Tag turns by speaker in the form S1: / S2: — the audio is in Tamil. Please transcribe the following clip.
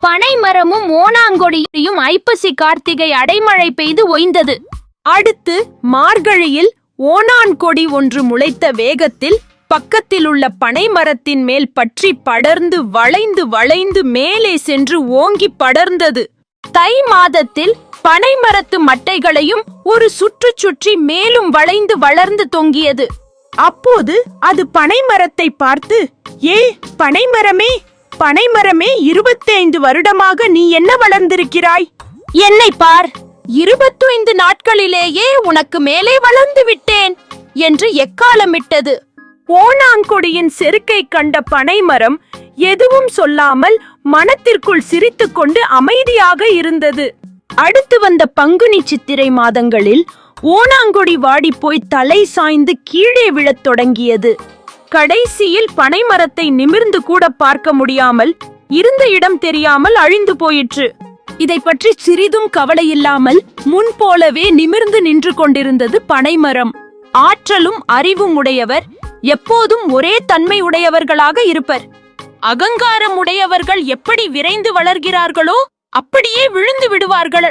S1: பனை மரமும் ஓணாங்கொடியும் ஐப்பசி கார்த்திகை அடைமழை பெய்து ஓய்ந்தது.
S2: அடுத்து மார்கழியில் ஓணான் கொடி ஒன்று முளைத்த வேகத்தில் பக்கத்திலுள்ள பனை மரத்தின் மேல் பற்றி படர்ந்து வளைந்து வளைந்து மேலே சென்று ஓங்கி படர்ந்தது.
S1: தை மாதத்தில் பனை மரத்து மட்டைகளையும் ஒரு சுற்று சுற்றி மேலும் வளைந்து வளர்ந்து தொங்கியது.
S2: அப்போது அது பனை மரத்தை பார்த்து, ஏ பனைமரமே, பனைமரமே, 25 வருடமாக நீ என்ன வளர்ந்திருக்கிறாய்?
S1: என்னை பார், 25 நாட்களிலேயே உனக்கு மேலே வளர்ந்து விட்டேன் என்று எக்காலமிட்டது.
S2: ஓணாங்கொடியின் செருக்கை கண்ட பனைமரம் எதுவும் சொல்லாமல் மனத்திற்குள் சிரித்துக்கொண்டு அமைதியாக இருந்தது. அடுத்து வந்த பங்குனி சித்திரை மாதங்களில் ஓணாங்கொடி வாடிப்போய் தலை சாய்ந்து கீழே விழத் தொடங்கியது. கடைசியில் பனைமரத்தை நிமிர்ந்து கூட பார்க்க முடியாமல், இருந்த இடம் தெரியாமல் அழிந்து போயிற்று. இதை பற்றி சிறிதும் கவலையில்லாமல் முன் போலவே நிமிர்ந்து நின்று கொண்டிருந்தது பனைமரம். ஆற்றலும் அறிவும் உடையவர் எப்போதும் ஒரே தன்மை உடையவர்களாக இருப்பர். அகங்காரம் உடையவர்கள் எப்படி விரைந்து வளர்கிறார்களோ அப்படியே விழுந்து விடுவார்கள்.